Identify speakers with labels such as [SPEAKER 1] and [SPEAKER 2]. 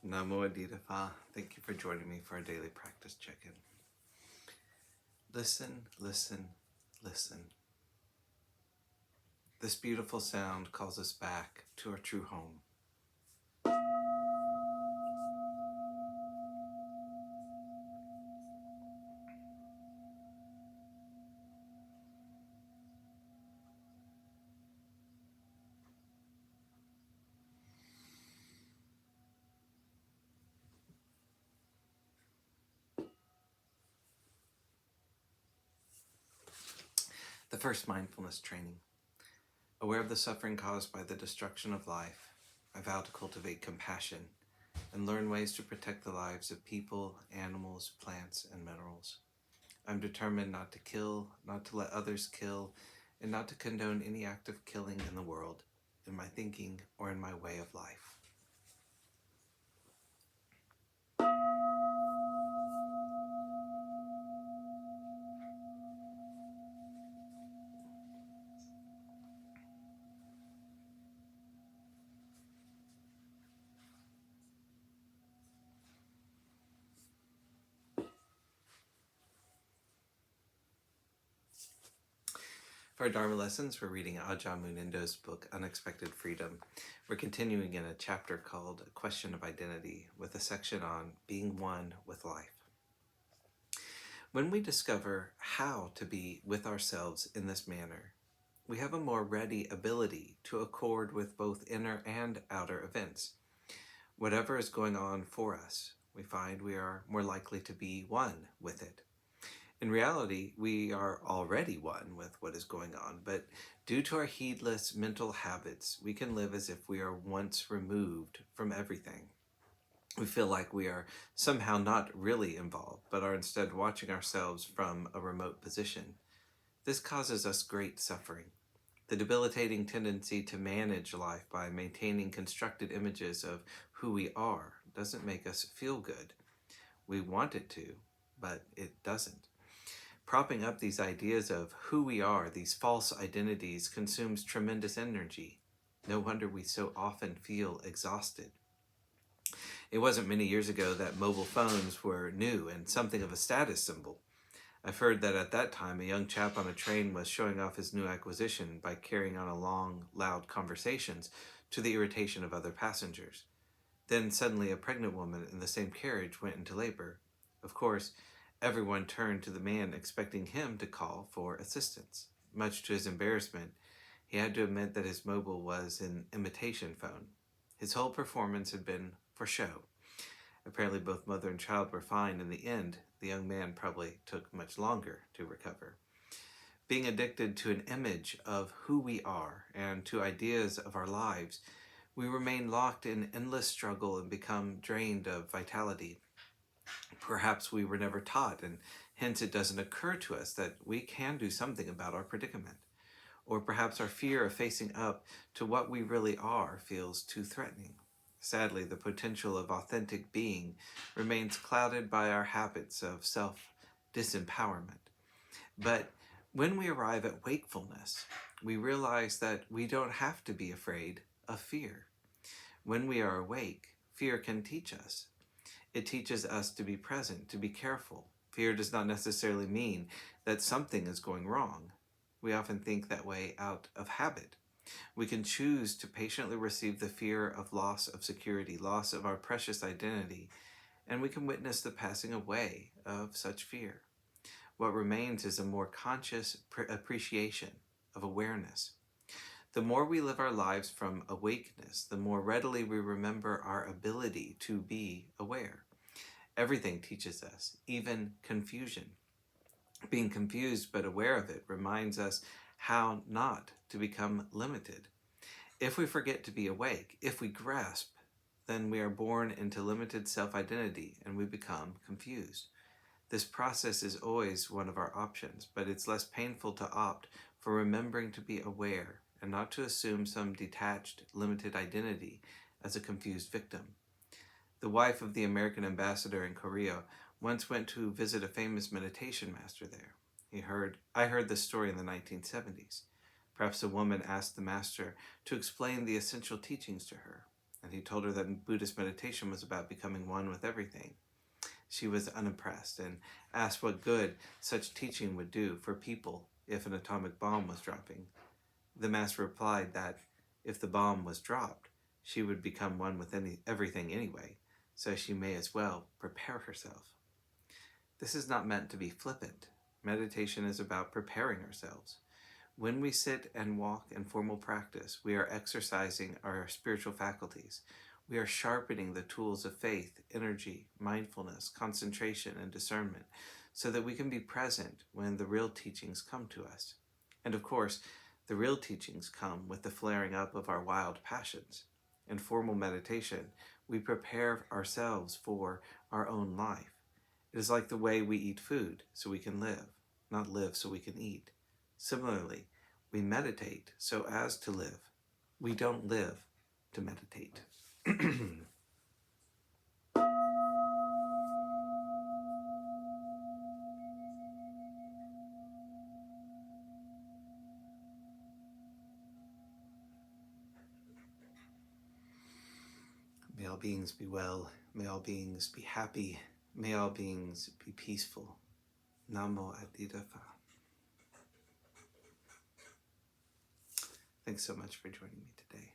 [SPEAKER 1] Namo Phat. Thank you for joining me for a daily practice check-in. Listen, listen, listen. This beautiful sound calls us back to our true home. The first mindfulness training. Aware of the suffering caused by the destruction of life, I vow to cultivate compassion and learn ways to protect the lives of people, animals, plants, and minerals. I'm determined not to kill, not to let others kill, and not to condone any act of killing in the world, in my thinking, or in my way of life. For our Dharma lessons, we're reading Ajahn Munindo's book, Unexpected Freedom. We're continuing in a chapter called A Question of Identity, with a section on being one with life. When we discover how to be with ourselves in this manner, we have a more ready ability to accord with both inner and outer events. Whatever is going on for us, we find we are more likely to be one with it. In reality, we are already one with what is going on, but due to our heedless mental habits, we can live as if we are once removed from everything. We feel like we are somehow not really involved, but are instead watching ourselves from a remote position. This causes us great suffering. The debilitating tendency to manage life by maintaining constructed images of who we are doesn't make us feel good. We want it to, but it doesn't. Propping up these ideas of who we are, these false identities, consumes tremendous energy. No wonder we so often feel exhausted. It wasn't many years ago that mobile phones were new and something of a status symbol. I've heard that at that time a young chap on a train was showing off his new acquisition by carrying on long, loud conversations to the irritation of other passengers. Then suddenly a pregnant woman in the same carriage went into labor. Of course, everyone turned to the man expecting him to call for assistance. Much to his embarrassment, he had to admit that his mobile was an imitation phone. His whole performance had been for show. Apparently both mother and child were fine in the end. The young man probably took much longer to recover. Being addicted to an image of who we are and to ideas of our lives, we remain locked in endless struggle and become drained of vitality. Perhaps we were never taught, and hence it doesn't occur to us that we can do something about our predicament. Or perhaps our fear of facing up to what we really are feels too threatening. Sadly, the potential of authentic being remains clouded by our habits of self-disempowerment. But when we arrive at wakefulness, we realize that we don't have to be afraid of fear. When we are awake, fear can teach us. It teaches us to be present, to be careful. Fear does not necessarily mean that something is going wrong. We often think that way out of habit. We can choose to patiently receive the fear of loss of security, loss of our precious identity, and we can witness the passing away of such fear. What remains is a more conscious appreciation of awareness. The more we live our lives from awakeness, the more readily we remember our ability to be aware. Everything teaches us, even confusion. Being confused but aware of it reminds us how not to become limited. If we forget to be awake, if we grasp, then we are born into limited self-identity and we become confused. This process is always one of our options, but it's less painful to opt for remembering to be aware and not to assume some detached, limited identity as a confused victim. The wife of the American ambassador in Korea once went to visit a famous meditation master there. I heard this story in the 1970s. Perhaps a woman asked the master to explain the essential teachings to her. and he told her that Buddhist meditation was about becoming one with everything. She was unimpressed and asked what good such teaching would do for people if an atomic bomb was dropping. The master replied that if the bomb was dropped, she would become one with everything anyway, so she may as well prepare herself. This is not meant to be flippant. Meditation is about preparing ourselves. When we sit and walk in formal practice, we are exercising our spiritual faculties. We are sharpening the tools of faith, energy, mindfulness, concentration, and discernment, so that we can be present when the real teachings come to us. And of course, the real teachings come with the flaring up of our wild passions. In formal meditation, we prepare ourselves for our own life. It is like the way we eat food so we can live, not live so we can eat. Similarly, we meditate so as to live. We don't live to meditate. May all beings be well. May all beings be happy. May all beings be peaceful. Namo Adida Phat. Thanks so much for joining me today.